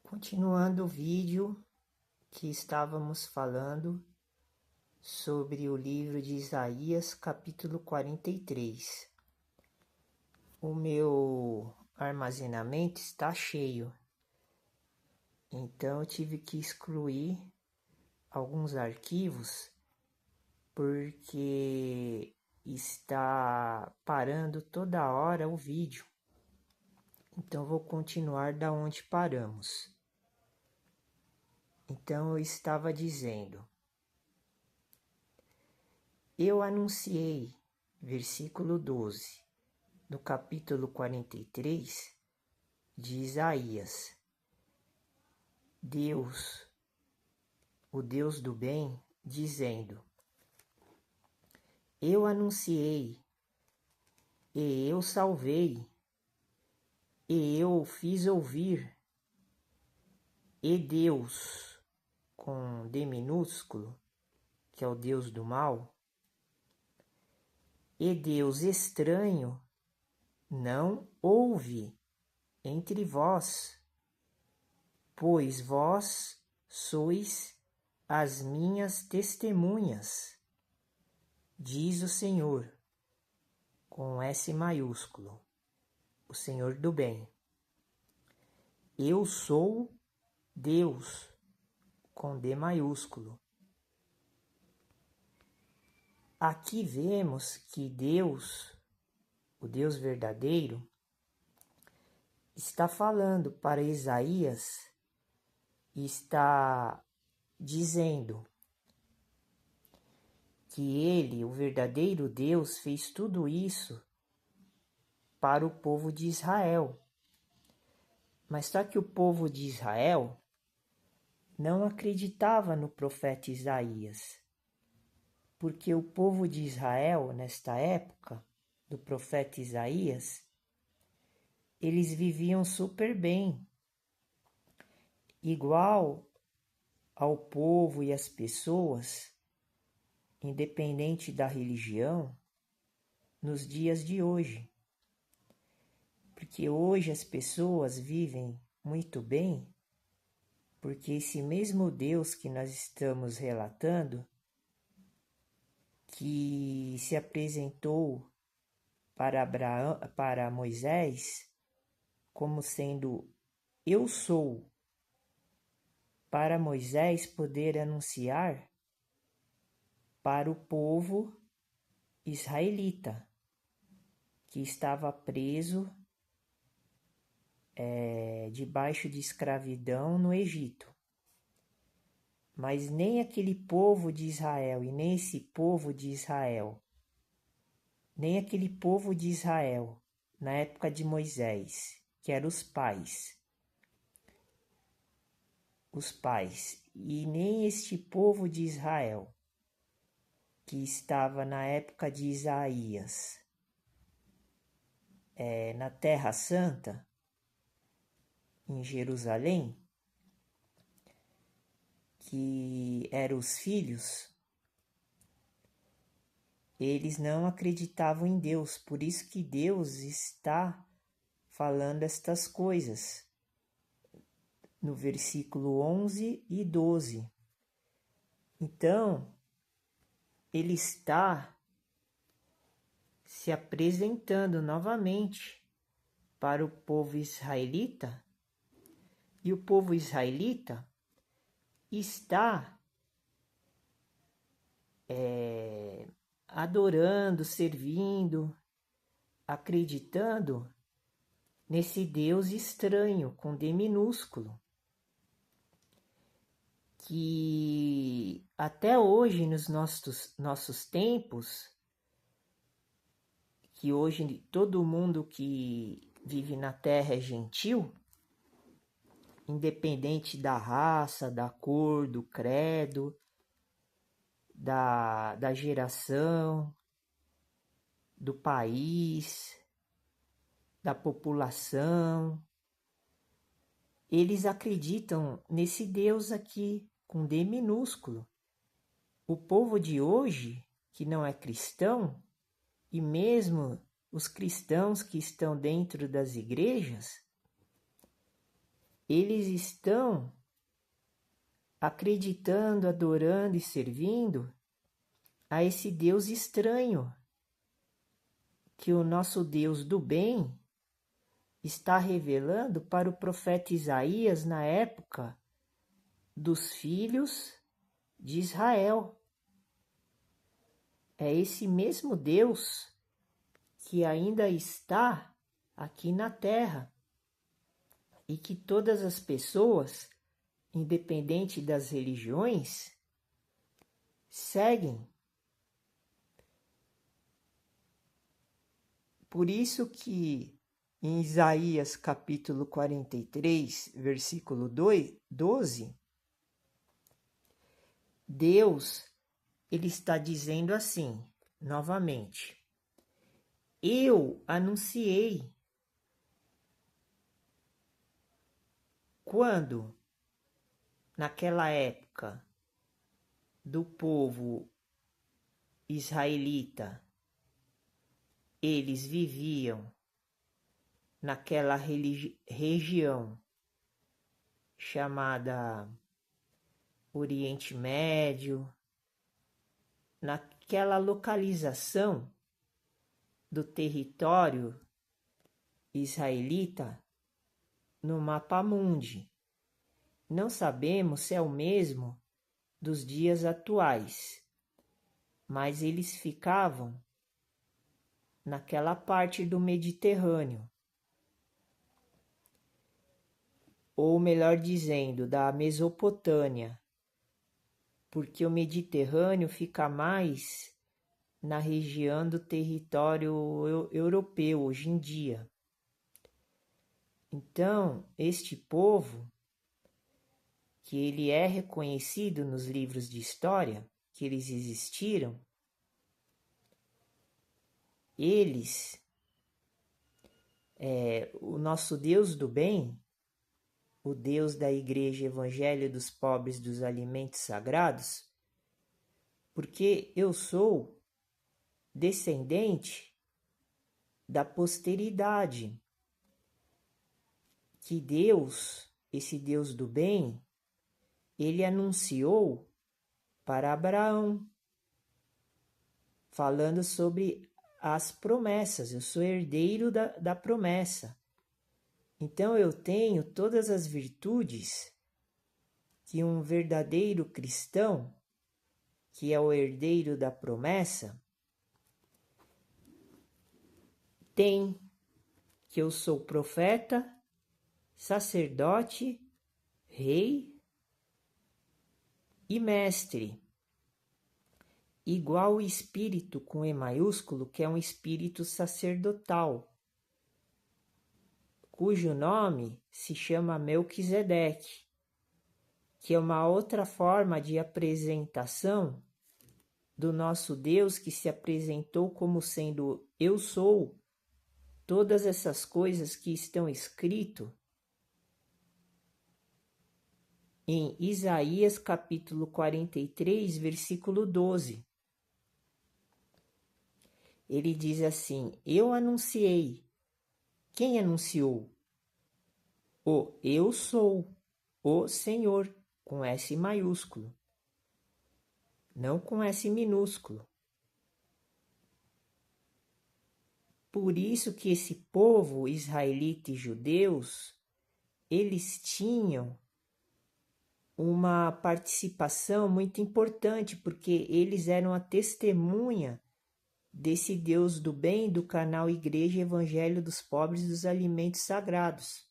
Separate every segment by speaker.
Speaker 1: Continuando o vídeo que estávamos falando sobre o livro de Isaías, capítulo 43. O meu armazenamento está cheio, então eu tive que excluir alguns arquivos porque está parando toda hora o vídeo. Então vou continuar da onde paramos. Então eu estava dizendo: eu anunciei, versículo 12, do capítulo 43 de Isaías. Deus, o Deus do bem, dizendo: eu anunciei, e eu salvei, e eu fiz ouvir, e Deus, com D minúsculo, que é o Deus do mal, e Deus estranho não houve entre vós, pois vós sois as minhas testemunhas, diz o Senhor, com S maiúsculo, o Senhor do bem. Eu sou Deus, com D maiúsculo. Aqui vemos que Deus, o Deus verdadeiro, está falando para Isaías e está dizendo que ele, o verdadeiro Deus, fez tudo isso para o povo de Israel. Mas só que o povo de Israel não acreditava no profeta Isaías, porque o povo de Israel, nesta época do profeta Isaías, eles viviam super bem, igual ao povo e às pessoas, independente da religião, nos dias de hoje. Porque hoje as pessoas vivem muito bem, porque esse mesmo Deus que nós estamos relatando, que se apresentou para Moisés como sendo eu sou, para Moisés poder anunciar para o povo israelita, que estava preso debaixo de escravidão no Egito. Mas nem aquele povo de Israel e nem esse povo de Israel, nem aquele povo de Israel na época de Moisés, que eram os pais, e nem este povo de Israel, que estava na época de Isaías, na Terra Santa, em Jerusalém, que eram os filhos, eles não acreditavam em Deus, por isso que Deus está falando estas coisas no versículo 11 e 12. Então, ele está se apresentando novamente para o povo israelita, e o povo israelita está adorando, servindo, acreditando nesse Deus estranho, com D minúsculo, que até hoje, nos nossos tempos, que hoje todo mundo que vive na Terra é gentil, independente da raça, da cor, do credo, da geração, do país, da população. Eles acreditam nesse Deus aqui, com D minúsculo. O povo de hoje, que não é cristão, e mesmo os cristãos que estão dentro das igrejas, eles estão acreditando, adorando e servindo a esse Deus estranho, que o nosso Deus do bem está revelando para o profeta Isaías na época dos filhos de Israel. É esse mesmo Deus que ainda está aqui na terra e que todas as pessoas, independente das religiões, seguem. Por isso que em Isaías capítulo 43, versículo 12, Deus ele está dizendo assim, novamente: eu anunciei. Quando, naquela época do povo israelita, eles viviam naquela região chamada Oriente Médio, naquela localização do território israelita no mapa mundi. Não sabemos se é o mesmo dos dias atuais, mas eles ficavam naquela parte do Mediterrâneo, ou melhor dizendo, da Mesopotâmia, porque o Mediterrâneo fica mais na região do território europeu hoje em dia. Então, este povo, que ele é reconhecido nos livros de história, que eles existiram, eles, o nosso Deus do bem, o Deus da Igreja Evangelho dos Pobres dos Alimentos Sagrados, porque eu sou descendente da posteridade que Deus, esse Deus do bem, ele anunciou para Abraão, falando sobre as promessas. Eu sou herdeiro da promessa. Então eu tenho todas as virtudes que um verdadeiro cristão, que é o herdeiro da promessa, tem. Que eu sou profeta, sacerdote, rei e mestre. Igual o espírito com E maiúsculo, que é um espírito sacerdotal, cujo nome se chama Melquisedeque, que é uma outra forma de apresentação do nosso Deus, que se apresentou como sendo eu sou todas essas coisas que estão escritas em Isaías capítulo 43, versículo 12. Ele diz assim: eu anunciei. Quem anunciou? O eu sou, o Senhor, com S maiúsculo, não com S minúsculo. Por isso que esse povo israelita e judeus, eles tinham uma participação muito importante, porque eles eram a testemunha desse Deus do bem do canal Igreja Evangelho dos Pobres dos Alimentos Sagrados.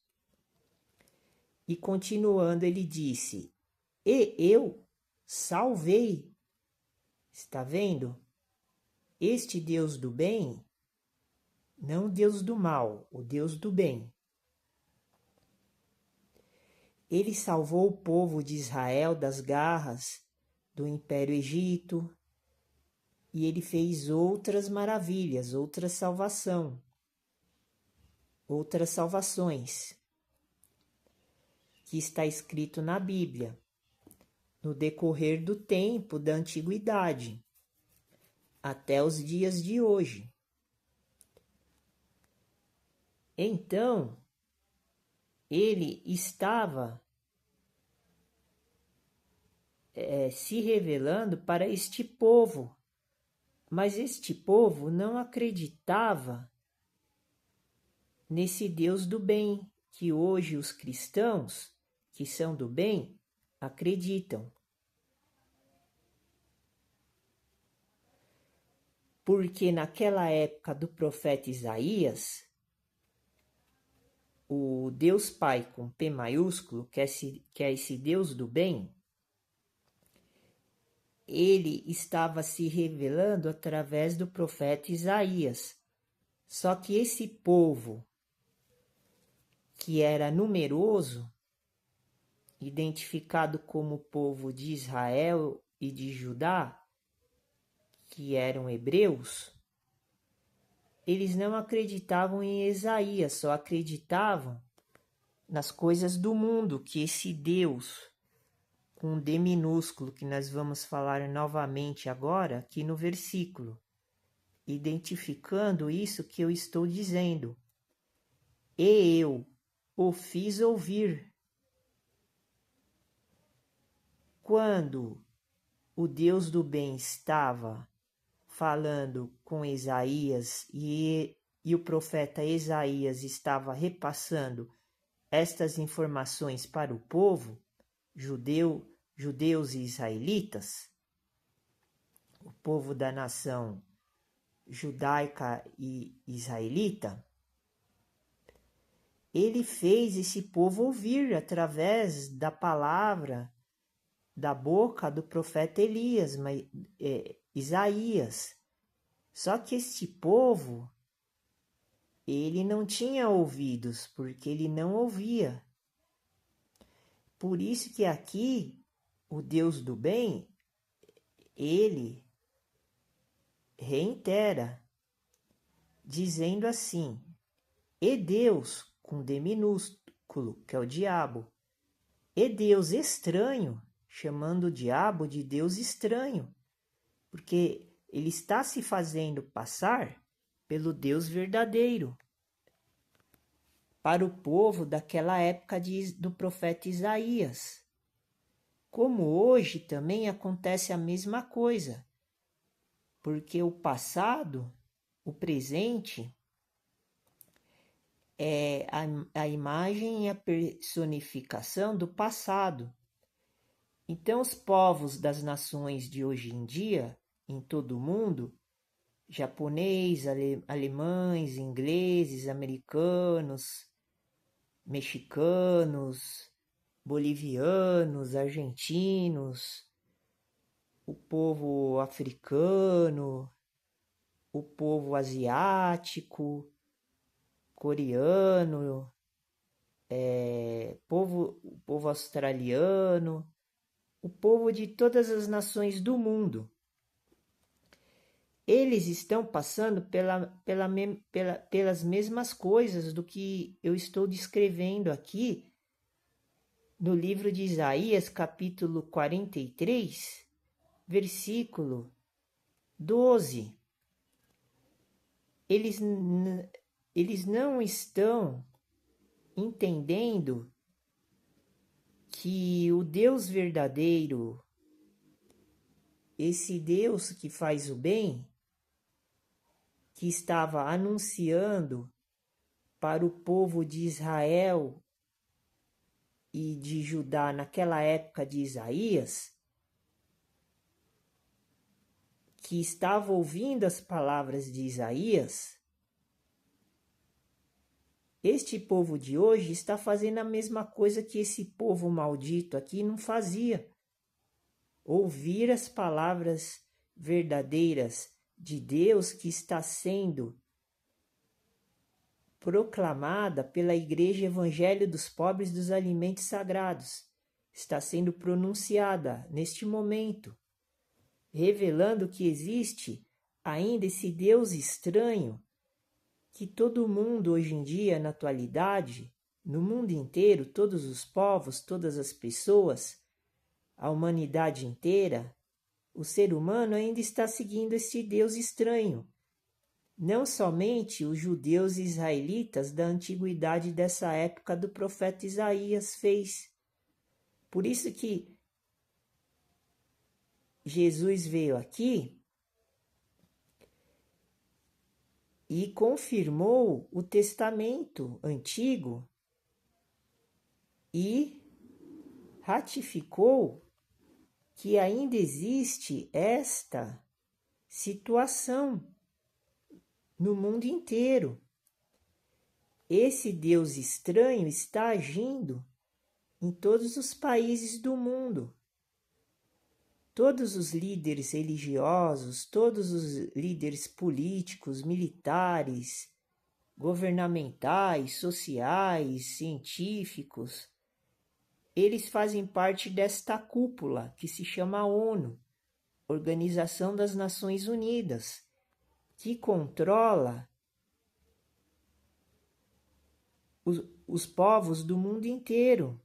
Speaker 1: E continuando, ele disse: e eu salvei. Está vendo? Este Deus do bem, não o Deus do mal, o Deus do bem. Ele salvou o povo de Israel das garras do Império Egito, e ele fez outras maravilhas, outras salvações, que está escrito na Bíblia, no decorrer do tempo da antiguidade, até os dias de hoje. Então, ele estava se revelando para este povo, mas este povo não acreditava nesse Deus do bem, que hoje os cristãos, que são do bem, acreditam. Porque naquela época do profeta Isaías, o Deus Pai com P maiúsculo, que é esse Deus do bem, ele estava se revelando através do profeta Isaías. Só que esse povo, que era numeroso, identificado como povo de Israel e de Judá, que eram hebreus, eles não acreditavam em Isaías, só acreditavam nas coisas do mundo, que esse Deus, com um D minúsculo, que nós vamos falar novamente agora, aqui no versículo, identificando isso que eu estou dizendo. E eu o fiz ouvir. Quando o Deus do bem estava falando com Isaías e o profeta Isaías estava repassando estas informações para o povo, judeus e israelitas, o povo da nação judaica e israelita, ele fez esse povo ouvir através da palavra da boca do profeta Isaías. Só que este povo, ele não tinha ouvidos, porque ele não ouvia. Por isso que aqui, o Deus do bem, ele reitera, dizendo assim: e Deus, com D minúsculo, que é o diabo, e Deus estranho, chamando o diabo de Deus estranho, porque ele está se fazendo passar pelo Deus verdadeiro para o povo daquela época do profeta Isaías. Como hoje também acontece a mesma coisa, porque o passado, o presente, é a imagem e a personificação do passado. Então, os povos das nações de hoje em dia, em todo o mundo, japonês, alemães, ingleses, americanos, mexicanos, bolivianos, argentinos, o povo africano, o povo asiático, coreano, o povo australiano, o povo de todas as nações do mundo. Eles estão passando pelas mesmas coisas do que eu estou descrevendo aqui no livro de Isaías, capítulo 43, versículo 12. Eles não estão entendendo que o Deus verdadeiro, esse Deus que faz o bem, que estava anunciando para o povo de Israel e de Judá naquela época de Isaías, que estava ouvindo as palavras de Isaías, este povo de hoje está fazendo a mesma coisa que esse povo maldito aqui não fazia. Ouvir as palavras verdadeiras de Deus que está sendo proclamada pela Igreja Evangelho dos Pobres dos Alimentos Sagrados. Está sendo pronunciada neste momento, revelando que existe ainda esse Deus estranho que todo mundo hoje em dia, na atualidade, no mundo inteiro, todos os povos, todas as pessoas, a humanidade inteira, o ser humano ainda está seguindo este Deus estranho, não somente os judeus israelitas da antiguidade dessa época do profeta Isaías fez. Por isso que Jesus veio aqui e confirmou o testamento antigo e ratificou que ainda existe esta situação no mundo inteiro. Esse Deus estranho está agindo em todos os países do mundo. Todos os líderes religiosos, todos os líderes políticos, militares, governamentais, sociais, científicos, eles fazem parte desta cúpula que se chama ONU, Organização das Nações Unidas, que controla os povos do mundo inteiro.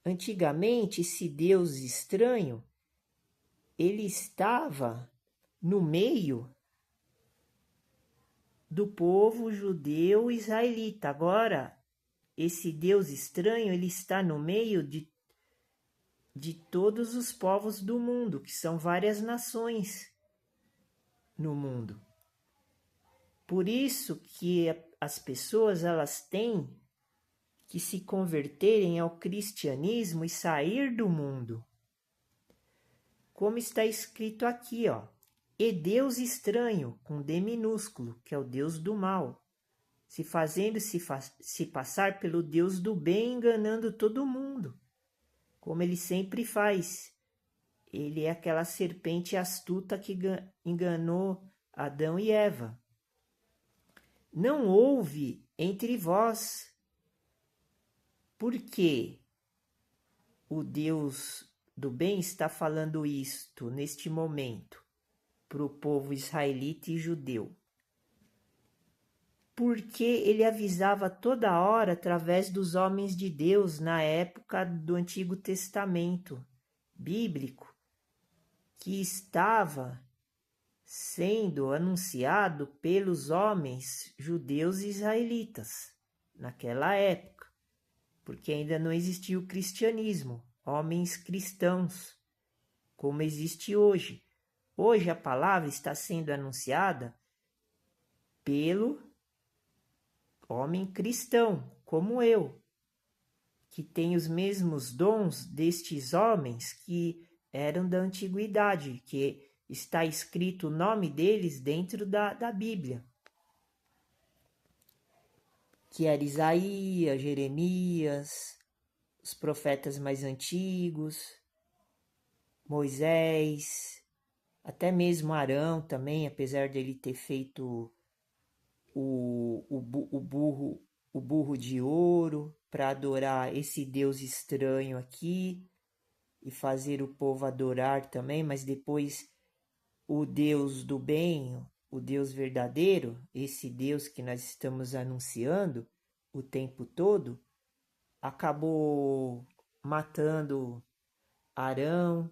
Speaker 1: Antigamente, esse Deus estranho, ele estava no meio do povo judeu israelita. Agora, esse Deus estranho, ele está no meio de todos os povos do mundo, que são várias nações no mundo. Por isso que as pessoas elas têm que se converterem ao cristianismo e sair do mundo. Como está escrito aqui, ó, e Deus estranho, com D minúsculo, que é o Deus do mal, se fazendo se passar pelo Deus do bem, enganando todo mundo, como ele sempre faz. Ele é aquela serpente astuta que enganou Adão e Eva. Não houve entre vós, porque o Deus do bem está falando isto neste momento para o povo israelita e judeu. Porque ele avisava toda hora através dos homens de Deus na época do Antigo Testamento bíblico, que estava sendo anunciado pelos homens judeus e israelitas naquela época, porque ainda não existia o cristianismo, homens cristãos, como existe hoje. Hoje a palavra está sendo anunciada pelo homem cristão, como eu, que tem os mesmos dons destes homens que eram da antiguidade, que está escrito o nome deles dentro da Bíblia, que era Isaías, Jeremias, os profetas mais antigos, Moisés, até mesmo Arão também, apesar dele ter feito o burro de ouro para adorar esse Deus estranho aqui e fazer o povo adorar também, mas depois o Deus do bem, o Deus verdadeiro, esse Deus que nós estamos anunciando o tempo todo, acabou matando Arão,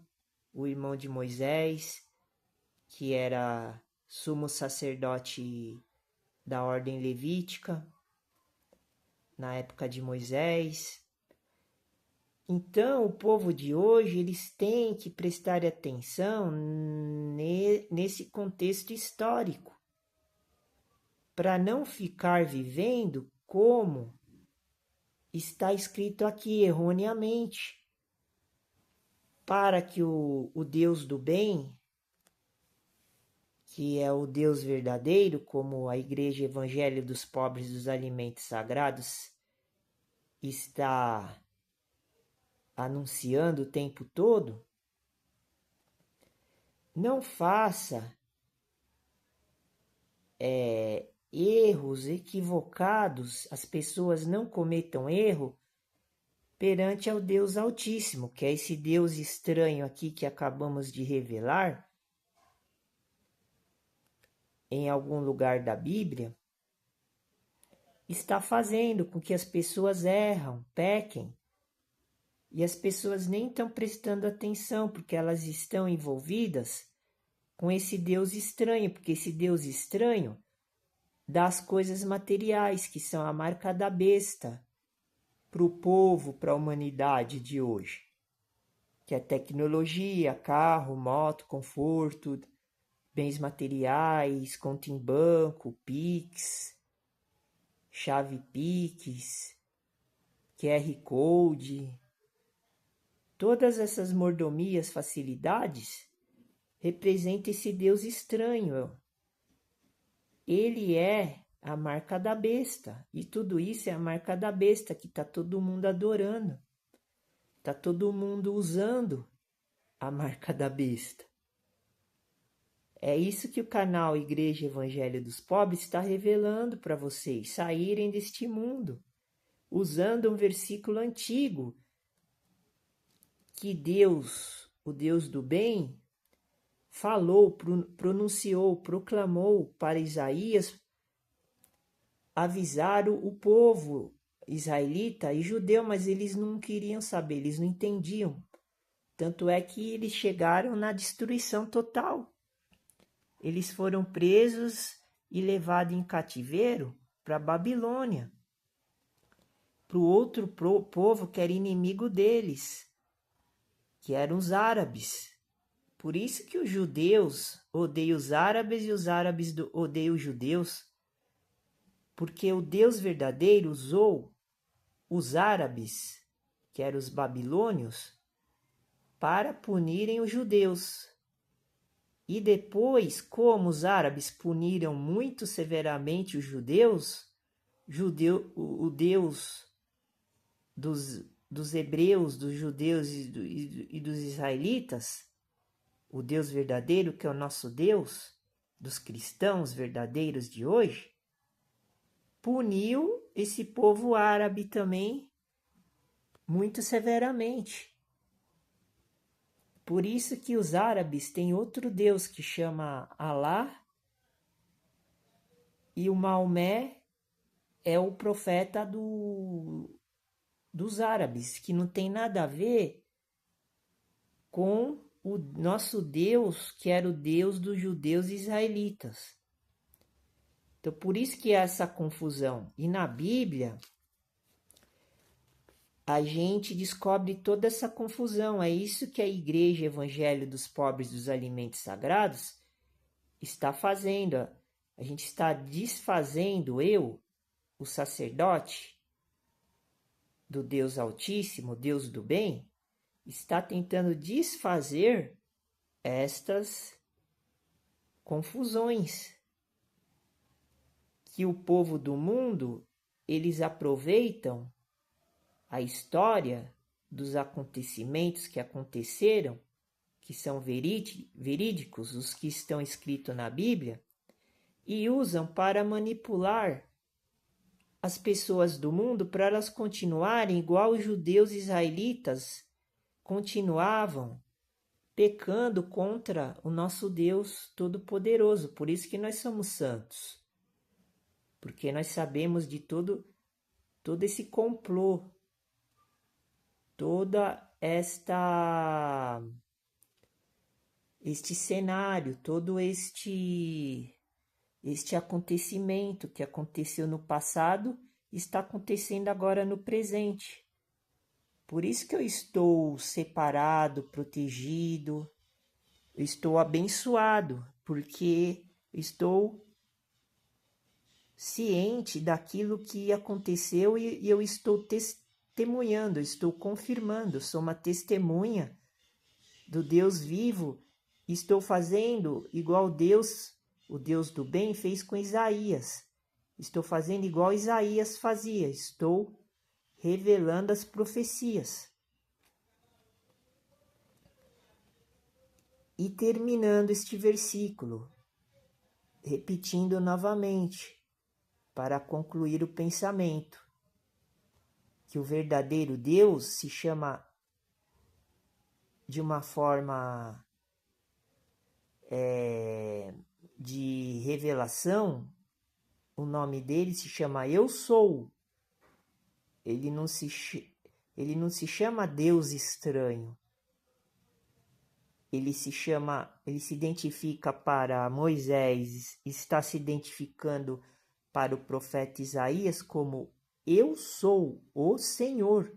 Speaker 1: o irmão de Moisés, que era sumo sacerdote da ordem levítica, na época de Moisés. Então, o povo de hoje, eles têm que prestar atenção nesse contexto histórico, para não ficar vivendo como está escrito aqui erroneamente, para que o Deus do bem, que é o Deus verdadeiro, como a Igreja Evangelho dos Pobres dos Alimentos Sagrados está anunciando o tempo todo, não faça erros equivocados, as pessoas não cometam erro perante ao Deus Altíssimo, que é esse Deus estranho aqui que acabamos de revelar em algum lugar da Bíblia, está fazendo com que as pessoas erram, pequem, e as pessoas nem estão prestando atenção, porque elas estão envolvidas com esse Deus estranho, porque esse Deus estranho das coisas materiais, que são a marca da besta para o povo, para a humanidade de hoje, que é tecnologia, carro, moto, conforto, bens materiais, conta em banco, Pix, chave Pix, QR Code. Todas essas mordomias, facilidades, representam esse Deus estranho. Ele é a marca da besta. E tudo isso é a marca da besta que está todo mundo adorando. Está todo mundo usando a marca da besta. É isso que o canal Igreja Evangelho dos Pobres está revelando para vocês. Saírem deste mundo. Usando um versículo antigo. Que Deus, o Deus do bem, falou, pronunciou, proclamou para Isaías avisar o povo israelita e judeu, mas eles não queriam saber, eles não entendiam. Tanto é que eles chegaram na destruição total. Eles foram presos e levados em cativeiro para a Babilônia, para o outro povo que era inimigo deles, que eram os árabes. Por isso que os judeus odeiam os árabes e os árabes odeiam os judeus, porque o Deus verdadeiro usou os árabes, que eram os babilônios, para punirem os judeus. E depois, como os árabes puniram muito severamente os judeus, o Deus dos hebreus, dos judeus e dos israelitas, o Deus verdadeiro, que é o nosso Deus, dos cristãos verdadeiros de hoje, puniu esse povo árabe também muito severamente. Por isso que os árabes têm outro Deus que chama Alá, e o Maomé é o profeta dos árabes, que não tem nada a ver com o nosso Deus, que era o Deus dos judeus israelitas. Então, por isso que há essa confusão. E na Bíblia, a gente descobre toda essa confusão. É isso que a Igreja Evangelho dos Pobres dos Alimentos Sagrados está fazendo. A gente está desfazendo o sacerdote do Deus Altíssimo, Deus do bem, está tentando desfazer estas confusões que o povo do mundo, eles aproveitam a história dos acontecimentos que aconteceram, que são verídicos, os que estão escritos na Bíblia, e usam para manipular as pessoas do mundo para elas continuarem igual os judeus israelitas continuavam pecando contra o nosso Deus Todo-Poderoso. Por isso que nós somos santos. Porque nós sabemos de todo esse complô, toda este cenário, todo este acontecimento que aconteceu no passado está acontecendo agora no presente. Por isso que eu estou separado, protegido, eu estou abençoado, porque estou ciente daquilo que aconteceu e eu estou testemunhando, estou confirmando, sou uma testemunha do Deus vivo, estou fazendo igual Deus, o Deus do bem, fez com Isaías. Estou fazendo igual Isaías fazia, estou revelando as profecias. E terminando este versículo, repetindo novamente, para concluir o pensamento, que o verdadeiro Deus se chama de uma forma de revelação, o nome dele se chama Eu Sou. Ele não se chama Deus estranho. Ele se identifica para Moisés, está se identificando para o profeta Isaías como Eu sou o Senhor,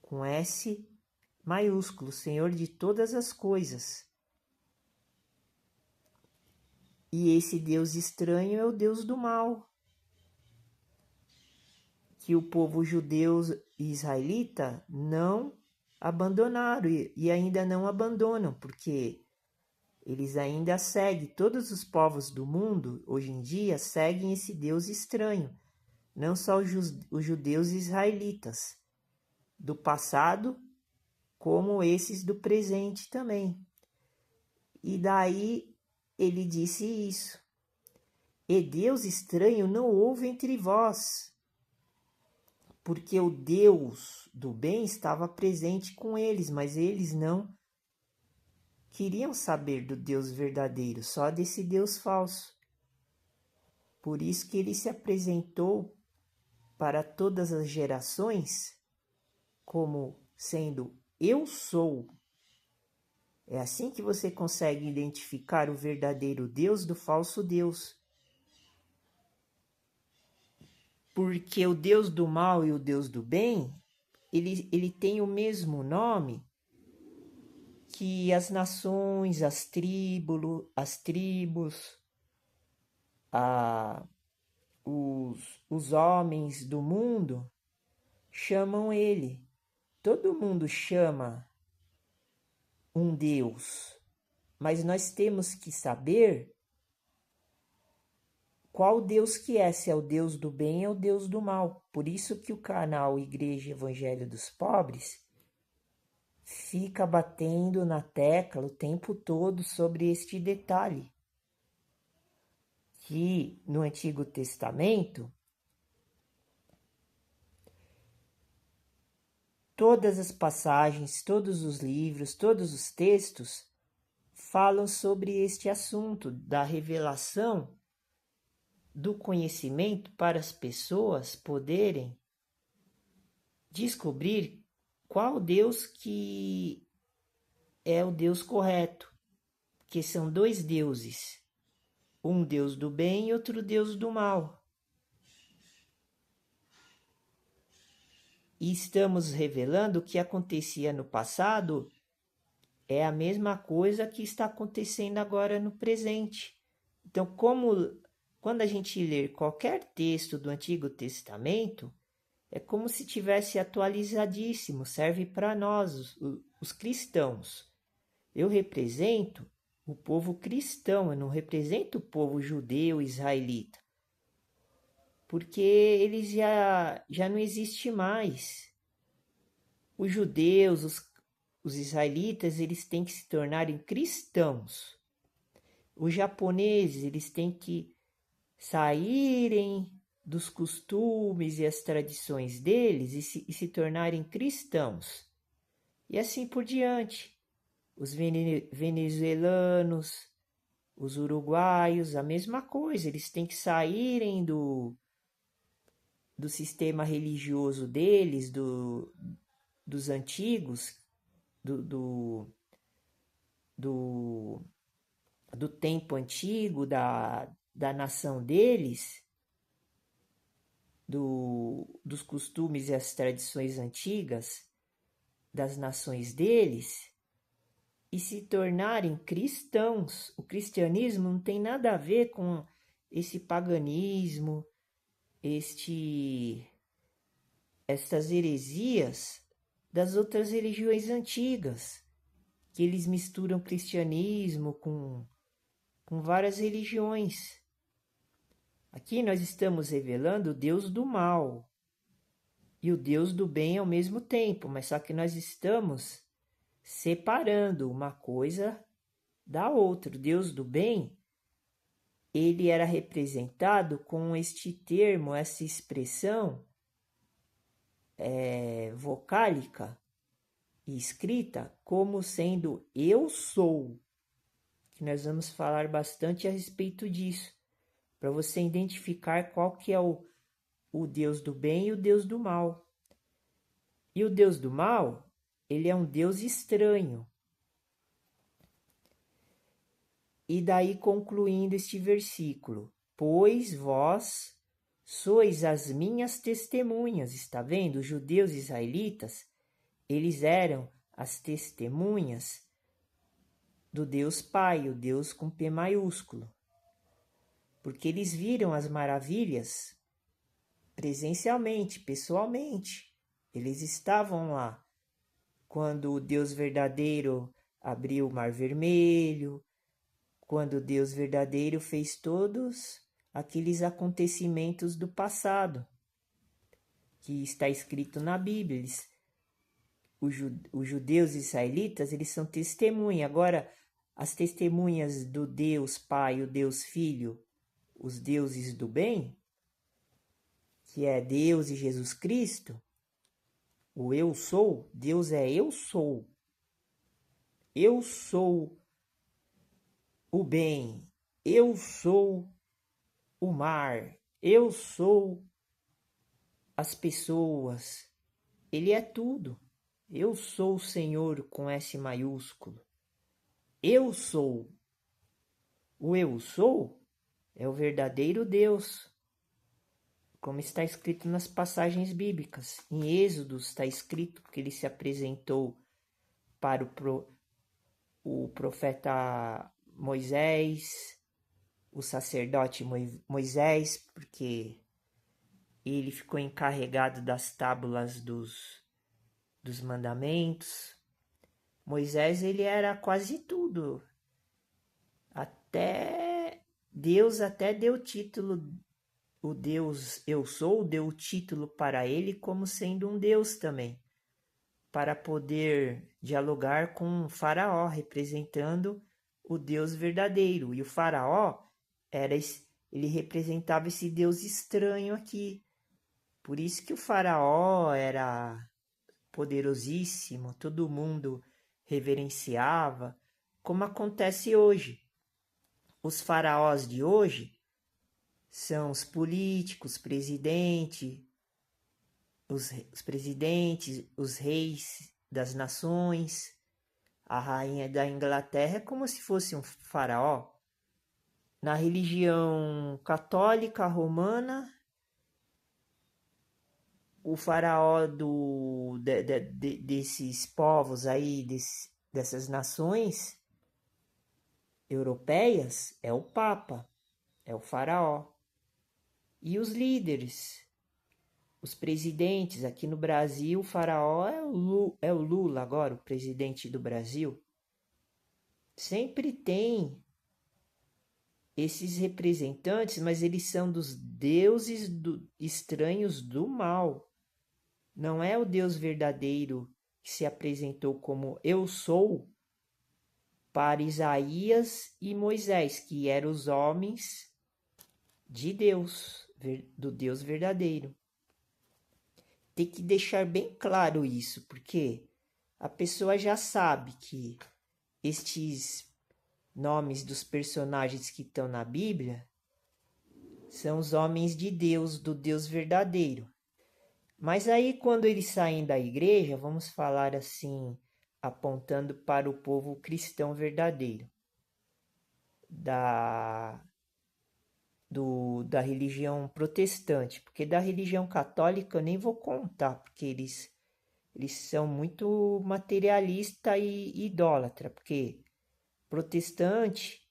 Speaker 1: com S maiúsculo, Senhor de todas as coisas. E esse Deus estranho é o Deus do mal, que o povo judeu e israelita não abandonaram e ainda não abandonam, porque eles ainda seguem, todos os povos do mundo, hoje em dia, seguem esse Deus estranho. Não só os judeus israelitas do passado, como esses do presente também. E daí ele disse isso. E Deus estranho não houve entre vós, porque o Deus do bem estava presente com eles, mas eles não queriam saber do Deus verdadeiro, só desse Deus falso. Por isso que ele se apresentou para todas as gerações como sendo Eu sou. É assim que você consegue identificar o verdadeiro Deus do falso Deus. Porque o Deus do mal e o Deus do bem, ele tem o mesmo nome que as nações, as tribos, os homens do mundo chamam ele. Todo mundo chama um Deus, mas nós temos que saber qual Deus que é, se é o Deus do bem ou o Deus do mal. Por isso que o canal Igreja Evangelho dos Pobres fica batendo na tecla o tempo todo sobre este detalhe, que no Antigo Testamento todas as passagens, todos os livros, todos os textos falam sobre este assunto da revelação do conhecimento para as pessoas poderem descobrir qual Deus que é o Deus correto, que são dois deuses, um Deus do bem e outro Deus do mal. E estamos revelando o que acontecia no passado é a mesma coisa que está acontecendo agora no presente. Então, quando a gente ler qualquer texto do Antigo Testamento, é como se tivesse atualizadíssimo, serve para nós, os cristãos. Eu represento o povo cristão, eu não represento o povo judeu, israelita. Porque eles já não existem mais. Os judeus, os israelitas, eles têm que se tornarem cristãos. Os japoneses, eles têm que saírem dos costumes e as tradições deles e se tornarem cristãos. E assim por diante. Os venezuelanos, os uruguaios, a mesma coisa. Eles têm que saírem do sistema religioso deles, dos antigos, do tempo antigo, da nação deles, dos costumes e as tradições antigas das nações deles, e se tornarem cristãos. O cristianismo não tem nada a ver com esse paganismo, estas heresias das outras religiões antigas, que eles misturam cristianismo com várias religiões. Aqui nós estamos revelando o Deus do mal e o Deus do bem ao mesmo tempo, mas só que nós estamos separando uma coisa da outra. O Deus do bem, ele era representado com este termo, essa expressão vocálica e escrita como sendo eu sou, que nós vamos falar bastante a respeito disso, para você identificar qual que é o Deus do bem e o Deus do mal. E o Deus do mal, ele é um Deus estranho. E daí concluindo este versículo, pois vós sois as minhas testemunhas. Está vendo? Os judeus israelitas, eles eram as testemunhas do Deus Pai, o Deus com P maiúsculo. Porque eles viram as maravilhas presencialmente, pessoalmente. Eles estavam lá quando o Deus verdadeiro abriu o Mar Vermelho, quando o Deus verdadeiro fez todos aqueles acontecimentos do passado, que está escrito na Bíblia. Os judeus israelitas, eles são testemunha. Agora, as testemunhas do Deus Pai, o Deus Filho, os deuses do bem, que é Deus e Jesus Cristo, o eu sou, Deus é eu sou. Eu sou o bem, eu sou o mar, eu sou as pessoas. Ele é tudo. Eu sou o Senhor com S maiúsculo. Eu sou. O eu sou é o verdadeiro Deus, como está escrito nas passagens bíblicas. Em Êxodo está escrito que ele se apresentou para o profeta Moisés, o sacerdote Moisés, porque ele ficou encarregado das tábuas dos mandamentos. Moisés, ele era quase tudo. Deus até deu título, o Deus eu sou, deu o título para ele como sendo um Deus também, para poder dialogar com o faraó, representando o Deus verdadeiro. E o faraó, ele representava esse Deus estranho aqui. Por isso que o faraó era poderosíssimo, todo mundo reverenciava, como acontece hoje. Os faraós de hoje são os políticos, os presidentes, os reis das nações. A rainha da Inglaterra é como se fosse um faraó. Na religião católica romana, o faraó desses povos aí, dessas nações europeias, é o Papa, é o faraó. E os líderes, os presidentes, aqui no Brasil, o faraó é o Lula agora, o presidente do Brasil. Sempre tem esses representantes, mas eles são dos deuses estranhos do mal. Não é o Deus verdadeiro que se apresentou como eu sou para Isaías e Moisés, que eram os homens de Deus, do Deus verdadeiro. Tem que deixar bem claro isso, porque a pessoa já sabe que estes nomes dos personagens que estão na Bíblia são os homens de Deus, do Deus verdadeiro. Mas aí, quando eles saem da igreja, vamos falar assim, apontando para o povo cristão verdadeiro, da religião protestante, porque da religião católica eu nem vou contar, porque eles são muito materialista e idólatra, porque protestante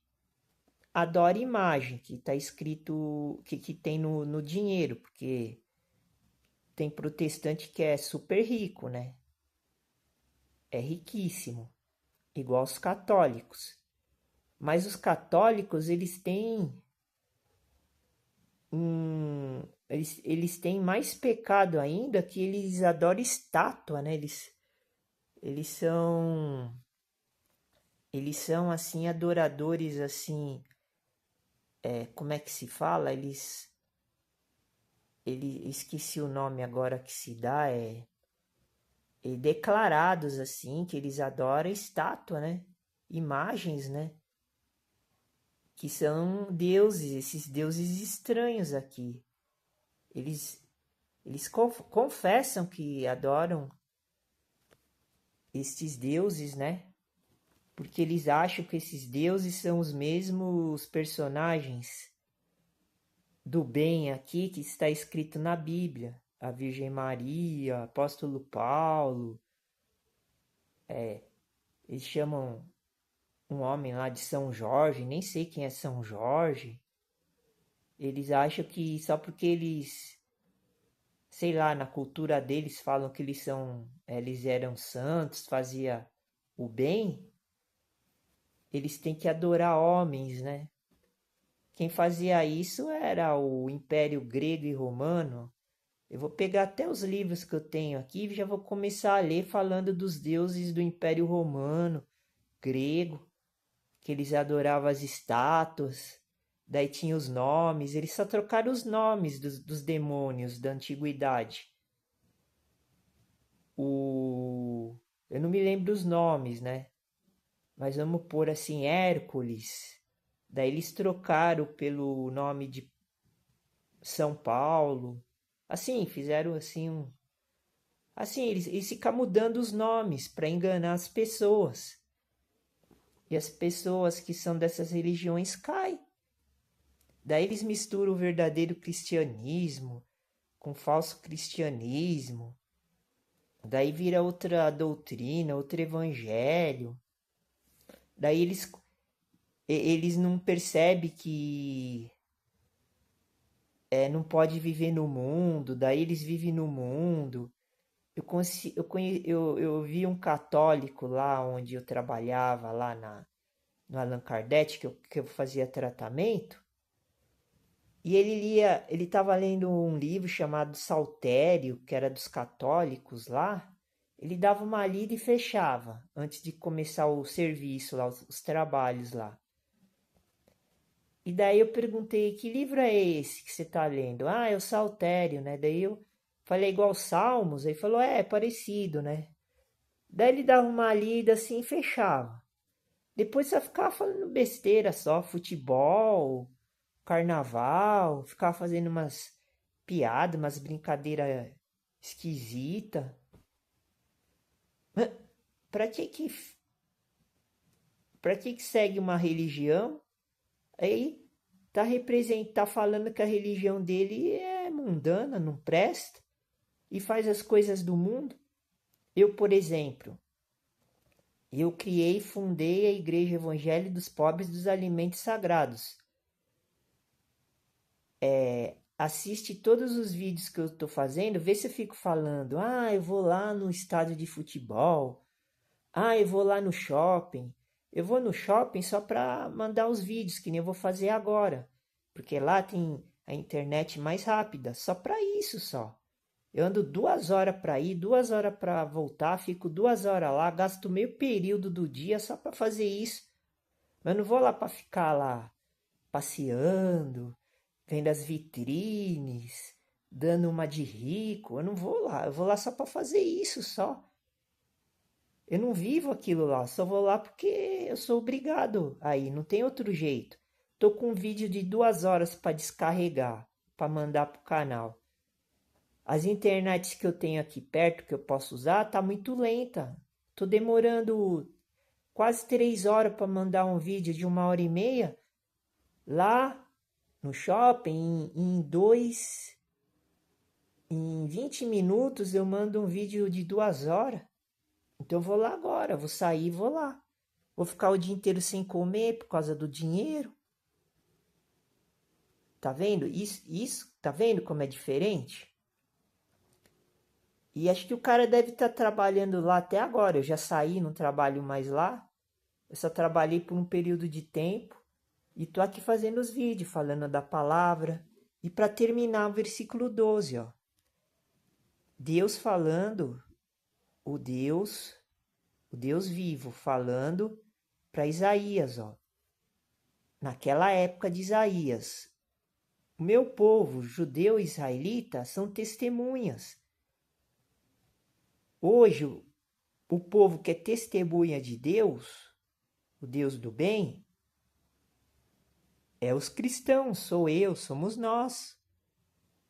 Speaker 1: adora imagem, que está escrito, que tem no dinheiro, porque tem protestante que é super rico, né? É riquíssimo, igual os católicos. Mas os católicos, eles têm eles têm mais pecado ainda, que eles adoram estátua, né? Eles são assim adoradores assim, como é que se fala? Esqueci o nome agora que se dá, declarados assim, que eles adoram estátua, né? Imagens, né? Que são deuses, esses deuses estranhos aqui. Eles confessam que adoram estes deuses, né? Porque eles acham que esses deuses são os mesmos personagens do bem aqui que está escrito na Bíblia. A Virgem Maria, Apóstolo Paulo, eles chamam um homem lá de São Jorge, nem sei quem é São Jorge. Eles acham que só porque eles, sei lá, na cultura deles falam que eles eram santos, fazia o bem, eles têm que adorar homens, né? Quem fazia isso era o Império Grego e Romano. Eu vou pegar até os livros que eu tenho aqui e já vou começar a ler falando dos deuses do Império Romano, grego, que eles adoravam as estátuas. Daí tinha os nomes, eles só trocaram os nomes dos demônios da antiguidade. Eu não me lembro os nomes, né? Mas vamos pôr assim, Hércules. Daí eles trocaram pelo nome de São Paulo. Assim, fizeram assim um. Assim, eles ficam mudando os nomes para enganar as pessoas. E as pessoas que são dessas religiões caem. Daí eles misturam o verdadeiro cristianismo com falso cristianismo. Daí vira outra doutrina, outro evangelho. Daí eles não percebem que não pode viver no mundo. Daí eles vivem no mundo. Eu vi um católico lá onde eu trabalhava, lá no Allan Kardec, que eu fazia tratamento. E ele estava lendo um livro chamado Saltério, que era dos católicos lá. Ele dava uma lida e fechava, antes de começar o serviço lá, os trabalhos lá. E daí eu perguntei, que livro é esse que você está lendo? Ah, é o Saltério, né? Daí eu falei igual Salmos, aí falou, é parecido, né? Daí ele dava uma lida assim e fechava. Depois só ficava falando besteira só, futebol, carnaval, ficava fazendo umas piadas, umas brincadeiras esquisitas. Pra que que, pra que segue uma religião? Aí tá falando que a religião dele é mundana, não presta, e faz as coisas do mundo. Eu, por exemplo, eu criei e fundei a Igreja Evangélica dos Pobres dos Alimentos Sagrados. Assiste todos os vídeos que eu estou fazendo, vê se eu fico falando, eu vou lá no estádio de futebol, eu vou lá no shopping. Eu vou no shopping só para mandar os vídeos, que nem eu vou fazer agora, porque lá tem a internet mais rápida, só para isso só. Eu ando 2 horas para ir, 2 horas para voltar, fico 2 horas lá, gasto meio período do dia só para fazer isso. Mas não vou lá para ficar lá passeando, vendo as vitrines, dando uma de rico. Eu não vou lá, eu vou lá só para fazer isso só. Eu não vivo aquilo lá, só vou lá porque eu sou obrigado aí, não tem outro jeito. Tô com um vídeo de 2 horas para descarregar, para mandar pro canal. As internets que eu tenho aqui perto que eu posso usar tá muito lenta. Tô demorando quase 3 horas para mandar um vídeo de 1 hora e meia. Lá no shopping, em 20 minutos eu mando um vídeo de 2 horas. Então eu vou lá agora, vou sair e vou lá. Vou ficar o dia inteiro sem comer por causa do dinheiro. Tá vendo? Isso, tá vendo como é diferente? E acho que o cara deve estar trabalhando lá até agora. Eu já saí, não trabalho mais lá. Eu só trabalhei por um período de tempo e tô aqui fazendo os vídeos, falando da palavra. E para terminar o versículo 12, ó. Deus falando, o Deus vivo, falando para Isaías, ó. Naquela época de Isaías, o meu povo, judeu e israelita, são testemunhas. Hoje, o povo que é testemunha de Deus, o Deus do bem, é os cristãos, sou eu, somos nós.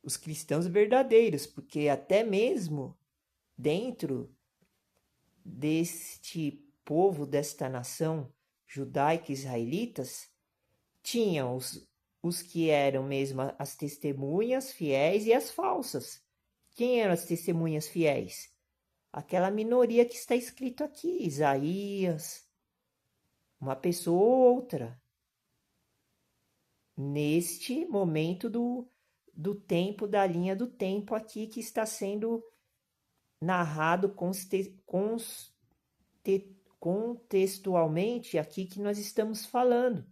Speaker 1: Os cristãos verdadeiros, porque até mesmo dentro deste povo, desta nação judaica israelitas, tinham os que eram mesmo as testemunhas fiéis e as falsas. Quem eram as testemunhas fiéis? Aquela minoria que está escrito aqui, Isaías, uma pessoa ou outra. Neste momento do tempo, da linha do tempo aqui que está sendo narrado contextualmente aqui que nós estamos falando.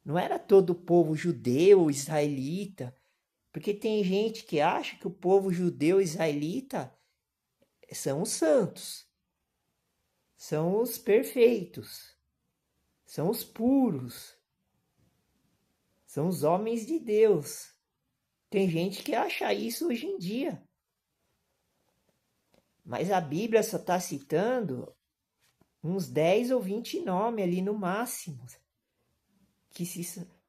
Speaker 1: Não era todo o povo judeu, israelita, porque tem gente que acha que o povo judeu israelita são os santos, são os perfeitos, são os puros, são os homens de Deus. Tem gente que acha isso hoje em dia. Mas a Bíblia só está citando uns 10 ou 20 nomes ali no máximo.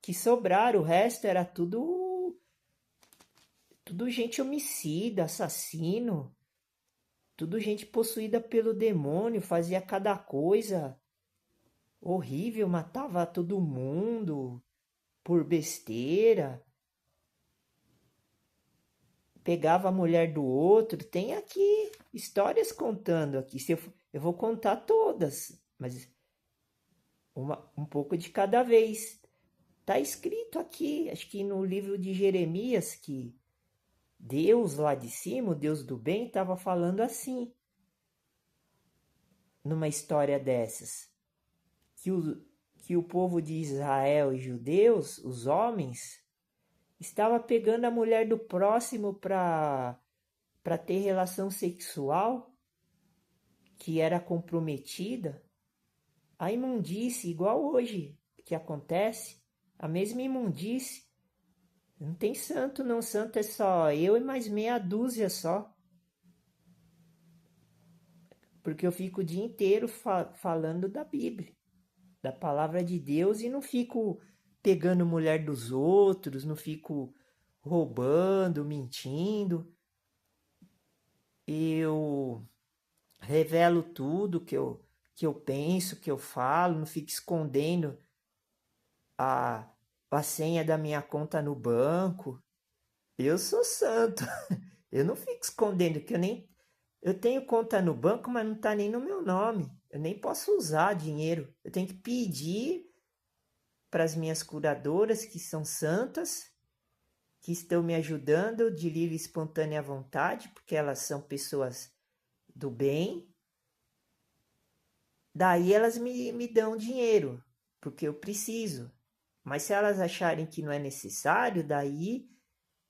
Speaker 1: Que sobraram, o resto era tudo gente homicida, assassino, tudo gente possuída pelo demônio, fazia cada coisa horrível, matava todo mundo por besteira, pegava a mulher do outro. Tem aqui histórias contando aqui. Eu vou contar todas, mas um pouco de cada vez. Está escrito aqui, acho que no livro de Jeremias, que Deus lá de cima, o Deus do bem, estava falando assim, numa história dessas, que o povo de Israel e judeus, os homens, estava pegando a mulher do próximo para ter relação sexual, que era comprometida. A imundície, igual hoje que acontece, a mesma imundície. Não tem santo não, santo é só eu e mais meia dúzia só. Porque eu fico o dia inteiro falando da Bíblia, da palavra de Deus, e não fico pegando mulher dos outros, não fico roubando, mentindo. Eu revelo tudo que eu penso, que eu falo, não fico escondendo a senha da minha conta no banco. Eu sou santo. Eu não fico escondendo que eu tenho conta no banco, mas não está nem no meu nome. Eu nem posso usar dinheiro. Eu tenho que pedir para as minhas curadoras, que são santas, que estão me ajudando de livre e espontânea vontade, porque elas são pessoas do bem. Daí elas me dão dinheiro, porque eu preciso. Mas se elas acharem que não é necessário, daí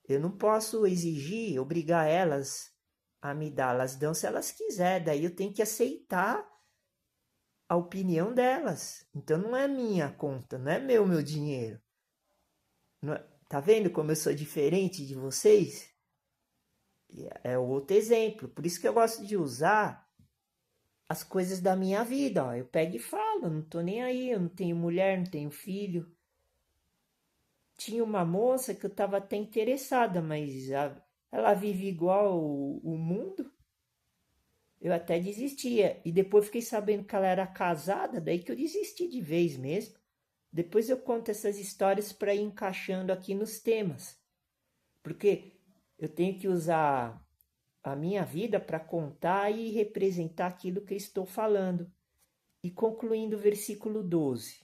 Speaker 1: eu não posso exigir, obrigar elas a me dar. Elas dão se elas quiserem, daí eu tenho que aceitar a opinião delas. Então não é minha conta, não é meu dinheiro. Tá vendo como eu sou diferente de vocês? É outro exemplo. Por isso que eu gosto de usar as coisas da minha vida. Ó. Eu pego e falo, não tô nem aí, eu não tenho mulher, não tenho filho. Tinha uma moça que eu estava até interessada, mas ela vive igual o mundo. Eu até desistia. E depois fiquei sabendo que ela era casada, daí que eu desisti de vez mesmo. Depois eu conto essas histórias para ir encaixando aqui nos temas. Porque eu tenho que usar a minha vida para contar e representar aquilo que eu estou falando. E concluindo o versículo 12.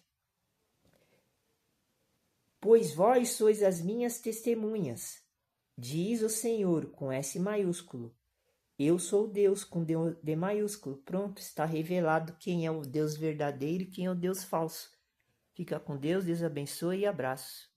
Speaker 1: Pois vós sois as minhas testemunhas, diz o Senhor com S maiúsculo. Eu sou Deus com D maiúsculo. Pronto, está revelado quem é o Deus verdadeiro e quem é o Deus falso. Fica com Deus, Deus abençoe e abraço.